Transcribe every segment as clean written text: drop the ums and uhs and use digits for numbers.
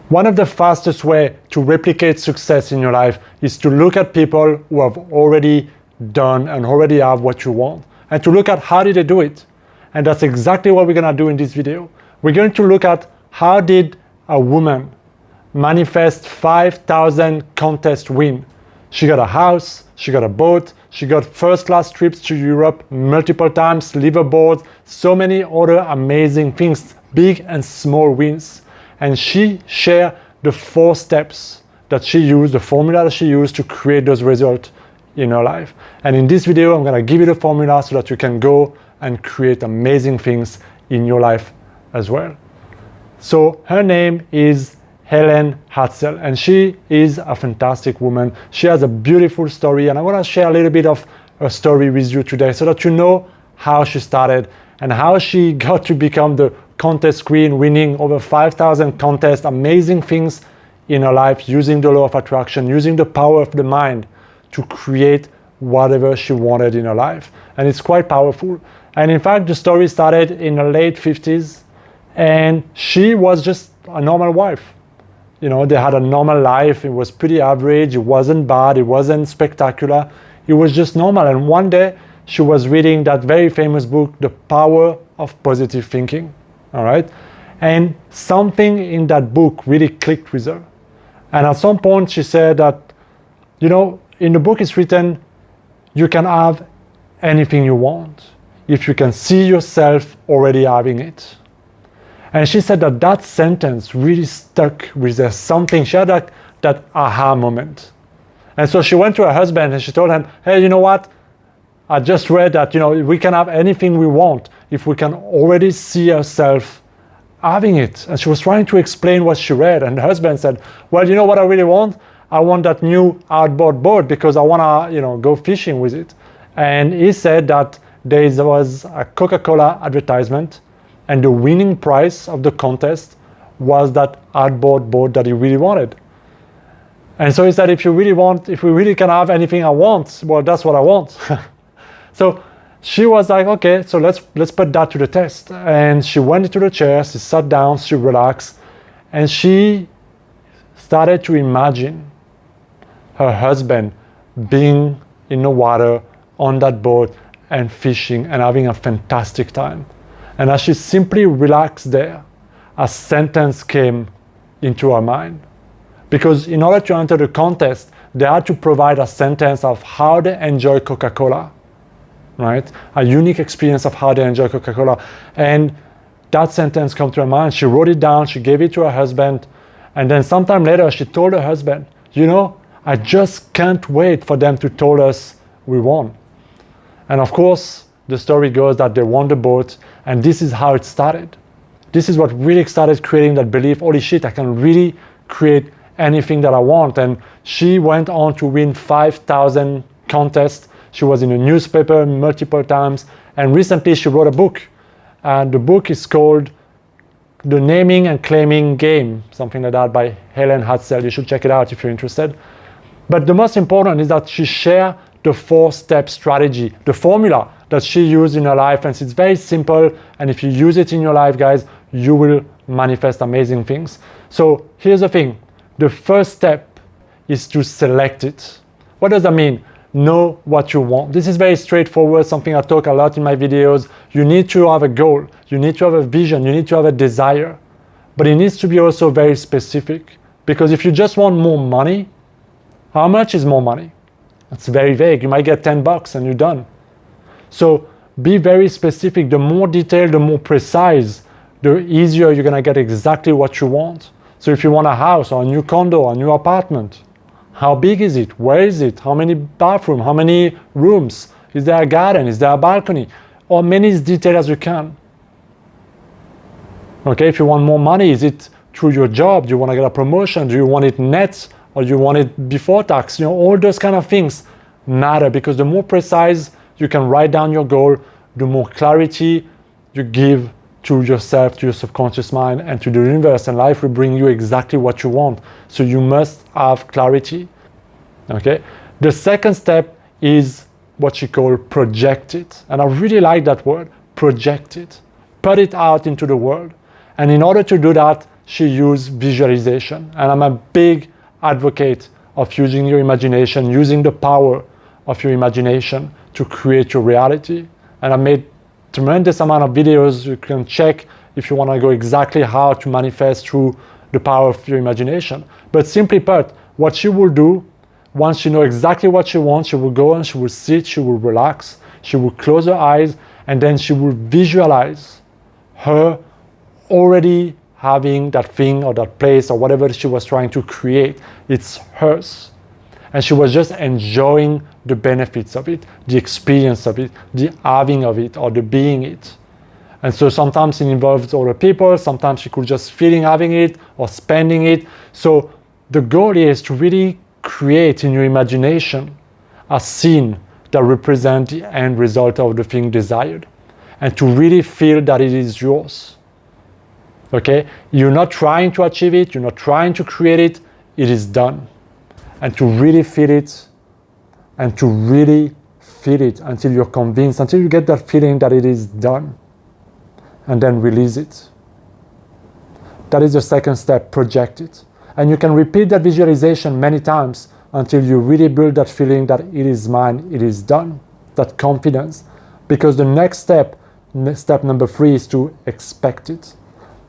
One of the fastest ways to replicate success in your life is to look at people who have already done and already have what you want, and to look at how did they do it. And that's exactly what we're going to do in this video. We're going to look at how did a woman manifest 5,000 contest win. She got a house, she got a boat, she got first-class trips to Europe multiple times, liveaboards, so many other amazing things, big and small wins. And she shared the 4 steps that she used, the formula that she used to create those results in her life. And in this video, I'm going to give you the formula so that you can go and create amazing things in your life as well. So her name is Hellen Hadsell, and she is a fantastic woman. She has a beautiful story, and I want to share a little bit of her story with you today so that you know how she started and how she got to become the contest queen, winning over 5,000 contests, amazing things in her life, using the law of attraction, using the power of the mind to create whatever she wanted in her life. And it's quite powerful. And in fact, the story started in her late 50s, and she was just a normal wife. You know, they had a normal life. It was pretty average. It wasn't bad. It wasn't spectacular. It was just normal. And one day she was reading that very famous book, The Power of Positive Thinking. All right. And something in that book really clicked with her. And at some point she said that, you know, in the book it's written, you can have anything you want if you can see yourself already having it. And she said that that sentence really stuck with her, something. She had that aha moment. And so she went to her husband and she told him, hey, you know what? I just read that, you know, we can have anything we want if we can already see ourselves having it. And she was trying to explain what she read. And the husband said, well, you know what I really want? I want that new outboard boat because I want to, you know, go fishing with it. And he said that there was a Coca-Cola advertisement, and the winning prize of the contest was that outboard boat that he really wanted. And so he said, if we really can have anything I want, well, that's what I want. So she was like, okay, so let's put that to the test. And she went into the chair, she sat down, she relaxed, and she started to imagine her husband being in the water on that boat and fishing and having a fantastic time. And as she simply relaxed there, a sentence came into her mind. Because in order to enter the contest, they had to provide a sentence of how they enjoy Coca-Cola, right? A unique experience of how they enjoy Coca-Cola. And that sentence came to her mind. She wrote it down, she gave it to her husband, and then sometime later she told her husband, you know, I just can't wait for them to tell us we won. And of course, the story goes that they won the boat, and this is how it started. This is what really started creating that belief, holy shit, I can really create anything that I want. And she went on to win 5,000 contests. She was in a newspaper multiple times, and recently she wrote a book. And the book is called The Naming and Claiming Game, something like that, by Hellen Hadsell. You should check it out if you're interested. But the most important is that she shared the 4-step strategy, the formula that she used in her life, and it's very simple, and if you use it in your life, guys, you will manifest amazing things. So here's the thing. The first step is to select it. What does that mean? Know what you want. This is very straightforward, something I talk a lot in my videos. You need to have a goal. You need to have a vision. You need to have a desire. But it needs to be also very specific, because if you just want more money, how much is more money? It's very vague. You might get $10 and you're done. So be very specific. The more detailed, the more precise, the easier you're going to get exactly what you want. So if you want a house or a new condo or a new apartment, how big is it? Where is it? How many bathrooms? How many rooms? Is there a garden? Is there a balcony? Or many as detailed as you can. Okay, if you want more money, is it through your job? Do you want to get a promotion? Do you want it net or do you want it before tax? You know, all those kind of things matter, because the more precise you can write down your goal, the more clarity you give to yourself, to your subconscious mind, and to the universe, and life will bring you exactly what you want. So you must have clarity. Okay? The second step is what you call project it. And I really like that word, project it. Put it out into the world. And in order to do that, she used visualization. And I'm a big advocate of using your imagination, using the power of your imagination to create your reality. And I made tremendous amount of videos. You can check if you want to go exactly how to manifest through the power of your imagination. But simply put, what she will do, once she knows exactly what she wants, she will go and she will sit, she will relax, she will close her eyes, and then she will visualize her already having that thing or that place or whatever she was trying to create. It's hers. And she was just enjoying the benefits of it, the experience of it, the having of it, or the being it. And so sometimes it involves other people, sometimes she could just feeling having it or spending it. So the goal is to really create in your imagination a scene that represents the end result of the thing desired, and to really feel that it is yours. Okay? You're not trying to achieve it, you're not trying to create it, it is done. And to really feel it, and to really feel it until you're convinced, until you get that feeling that it is done, and then release it. That is the second step, project it. And you can repeat that visualization many times until you really build that feeling that it is mine, it is done, that confidence. Because the next step, step number 3, is to expect it.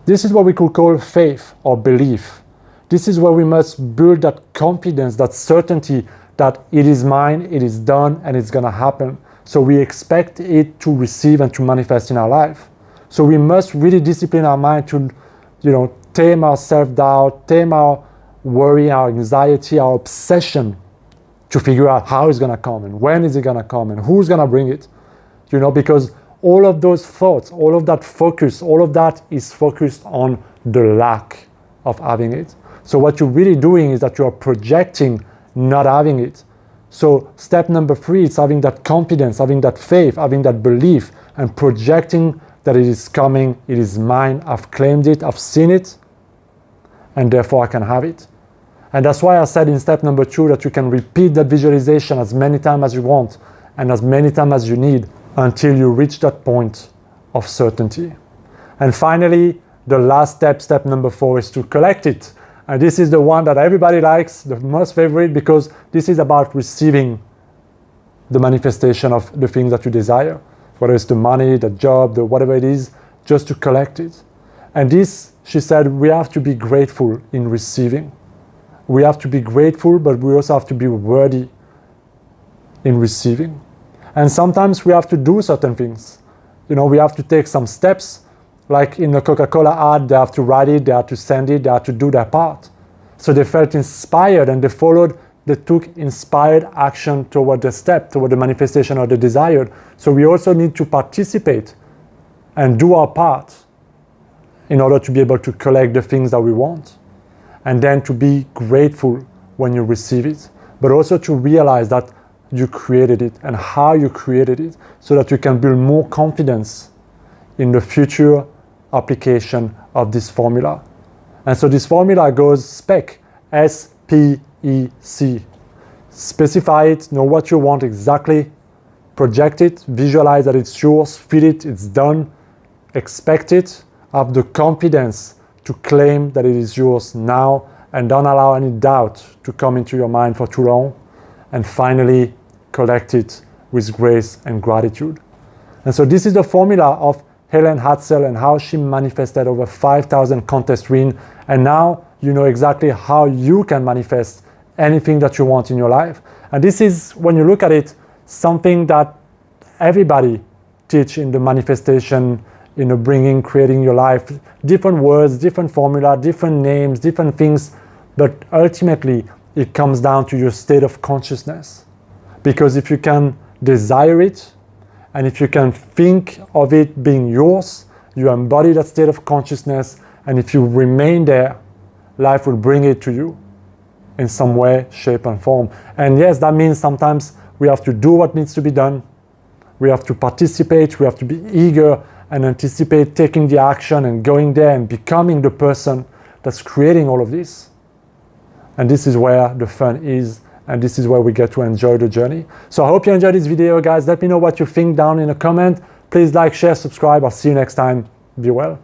This is what we could call faith or belief. This is where we must build that confidence, that certainty that it is mine, it is done, and it's gonna happen. So we expect it to receive and to manifest in our life. So we must really discipline our mind to, tame our self-doubt, tame our worry, our anxiety, our obsession to figure out how it's gonna come and when is it gonna come and who's gonna bring it. Because all of those thoughts, all of that focus, all of that is focused on the lack of having it. So what you're really doing is that you're projecting not having it. So step number 3 is having that confidence, having that faith, having that belief, and projecting that it is coming, it is mine, I've claimed it, I've seen it, and therefore I can have it. And that's why I said in step number 2 that you can repeat that visualization as many times as you want and as many times as you need until you reach that point of certainty. And finally, the last step, step number 4, is to collect it. And this is the one that everybody likes, the most favorite, because this is about receiving the manifestation of the things that you desire, whether it's the money, the job, the whatever it is, just to collect it. And this, she said, we have to be grateful in receiving. We have to be grateful, but we also have to be worthy in receiving. And sometimes we have to do certain things. We have to take some steps. Like in the Coca-Cola ad, they have to write it, they have to send it, they have to do their part. So they felt inspired and they took inspired action toward the step, toward the manifestation of the desired. So we also need to participate and do our part in order to be able to collect the things that we want. And then to be grateful when you receive it, but also to realize that you created it and how you created it, so that you can build more confidence in the future application of this formula. And so this formula goes SPEC, S-P-E-C. Specify it, know what you want exactly, project it, visualize that it's yours, feel it, it's done, expect it, have the confidence to claim that it is yours now, and don't allow any doubt to come into your mind for too long. And finally, collect it with grace and gratitude. And so this is the formula of Hellen Hadsell and how she manifested over 5,000 contest wins. And now you know exactly how you can manifest anything that you want in your life. And this is, when you look at it, something that everybody teach in the manifestation, creating your life. Different words, different formula, different names, different things. But ultimately, it comes down to your state of consciousness. Because if you can desire it, and if you can think of it being yours, you embody that state of consciousness, and if you remain there, life will bring it to you in some way, shape, and form. And yes, that means sometimes we have to do what needs to be done. We have to participate, we have to be eager and anticipate taking the action and going there and becoming the person that's creating all of this. And this is where the fun is, and this is where we get to enjoy the journey. So I hope you enjoyed this video, guys. Let me know what you think down in a comment. Please like, share, subscribe. I'll see you next time. Be well.